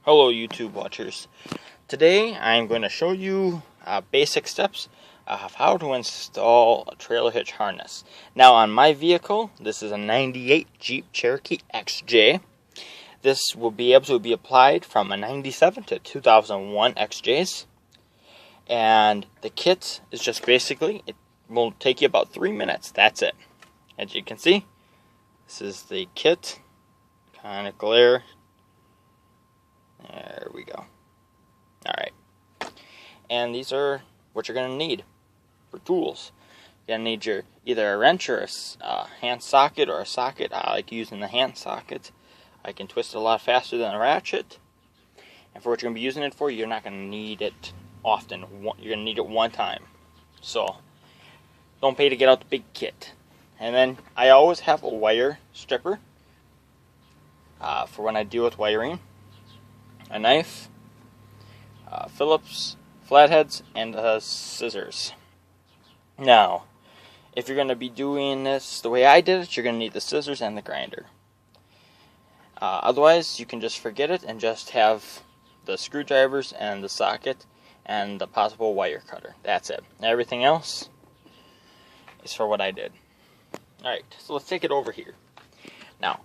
Hello YouTube watchers. Today I'm going to show you basic steps of how to install a trailer hitch harness. Now on my vehicle, this is a 98 Jeep Cherokee XJ. This will be able to be applied from a 97 to 2001 XJs. And the kit is just basically, it will take you about 3 minutes. That's it. As you can see, this is the kit. Kind of glare. There we go. Alright. And these are what you're going to need for tools. You're going to need your either a wrench or a hand socket or a socket. I like using the hand socket. I can twist it a lot faster than a ratchet. And for what you're going to be using it for, you're not going to need it often. You're going to need it one time. So, don't pay to get out the big kit. And then, I always have a wire stripper for when I deal with wiring. A knife, Phillips flatheads, and scissors. Now, if you're going to be doing this the way I did it, you're going to need the scissors and the grinder. Otherwise, you can just forget it and just have the screwdrivers and the socket and the possible wire cutter. That's it. Everything else is for what I did. Alright, so let's take it over here. Now,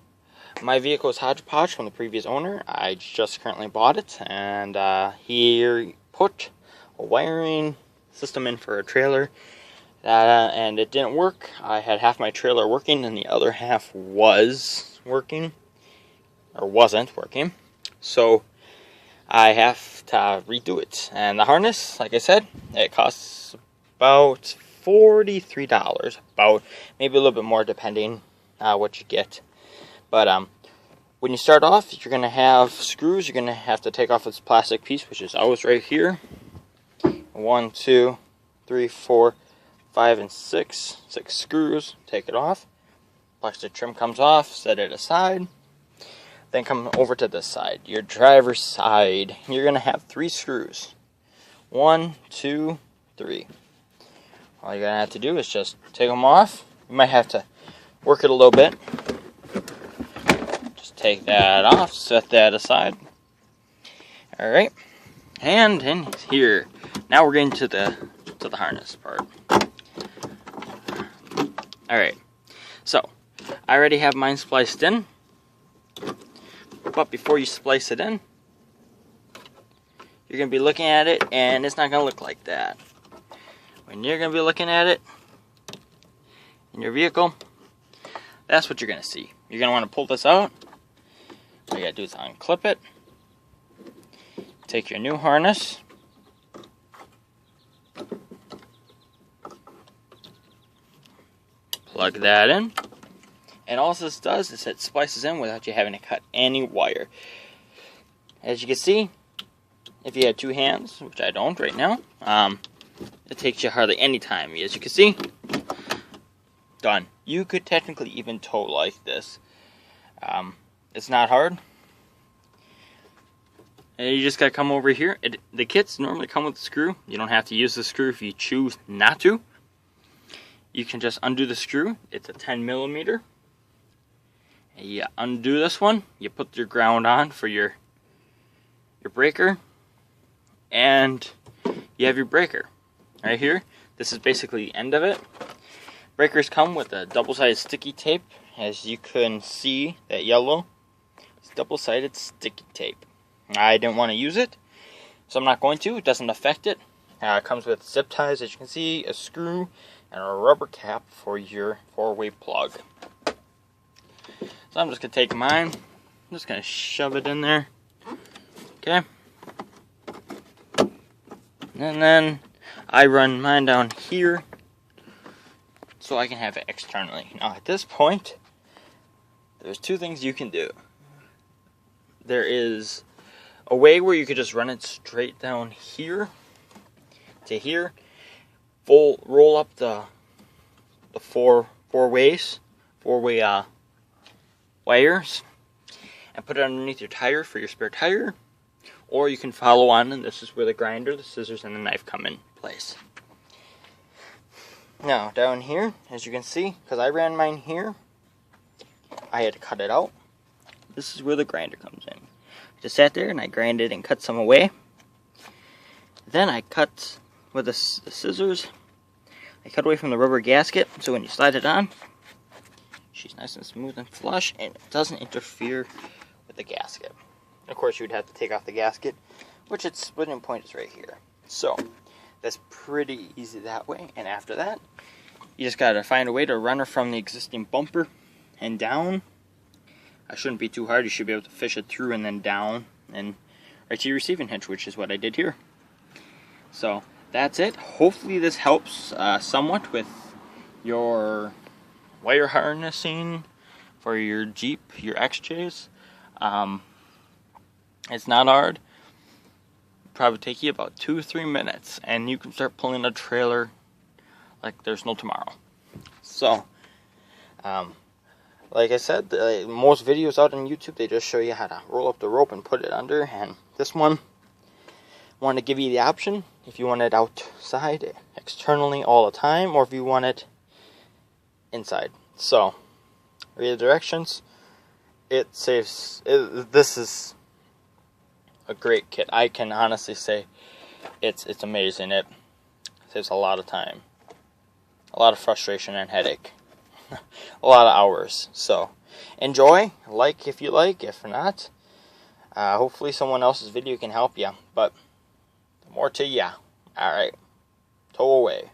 my vehicle is hodgepodge from the previous owner. I just currently bought it, and he put a wiring system in for a trailer, and it didn't work. I had half my trailer working, and the other half was working, or wasn't working. So I have to redo it. And the harness, like I said, it costs about $43, about maybe a little bit more depending what you get. But when you start off, you're going to have screws. You're going to have to take off this plastic piece, which is always right here. 1, 2, 3, 4, 5, and 6. 6 screws. Take it off. Plastic trim comes off. Set it aside. Then come over to this side, your driver's side. You're going to have 3 screws. 1, 2, 3. All you're going to have to do is just take them off. You might have to work it a little bit. Take that off, set that aside. Alright, and in here, now we're getting to the harness part. Alright, so I already have mine spliced in, but before you splice it in, you're going to be looking at it, and it's not going to look like that. When you're going to be looking at it in your vehicle, that's what you're going to see. You're going to want to pull this out. All you gotta do is unclip it, take your new harness, plug that in, and all this does is it splices in without you having to cut any wire. As you can see, if you had 2 hands, which I don't right now, it takes you hardly any time. As you can see, done. You could technically even tow like this. It's not hard. And you just gotta come over here. The kits normally come with a screw. You don't have to use the screw if you choose not to. You can just undo the screw. It's a 10mm. And you undo this one. You put your ground on for your breaker. And you have your breaker. Right here. This is basically the end of it. Breakers come with a double-sided sticky tape. As you can see, that yellow. Double-sided sticky tape. I didn't want to use it, so I'm not going to. It doesn't affect it. It comes with zip ties, as you can see, a screw, and a rubber cap for your 4-way plug. So I'm just going to take mine. I'm just going to shove it in there. Okay. And then I run mine down here so I can have it externally. Now at this point, there's 2 things you can do. There is a way where you could just run it straight down here to here. Roll up the 4-way wires and put it underneath your tire for your spare tire. Or you can follow on, and this is where the grinder, the scissors, and the knife come in place. Now down here, as you can see, because I ran mine here, I had to cut it out. This is where the grinder comes in. Just sat there and I grinded and cut some away. Then I cut with the scissors. I cut away from the rubber gasket, so when you slide it on, she's nice and smooth and flush, and it doesn't interfere with the gasket. Of course, you would have to take off the gasket, which its splitting point is right here. So that's pretty easy that way. And after that, you just gotta find a way to run her from the existing bumper and down. I shouldn't be too hard. You should be able to fish it through and then down and right to your receiving hitch, which is what I did here. So that's it. Hopefully this helps somewhat with your wire harnessing for your Jeep, your XJs. It's not hard. It'll probably take you about 2 or 3 minutes, and you can start pulling a trailer like there's no tomorrow. So, like I said, most videos out on YouTube, they just show you how to roll up the rope and put it under, and this one, I want to give you the option if you want it outside, externally all the time, or if you want it inside. So, read the directions. It saves, this is a great kit. I can honestly say it's amazing. It saves a lot of time, a lot of frustration and headache, a lot of hours. So enjoy, like if you like, if not, hopefully someone else's video can help you. But more to ya. Alright, tow away.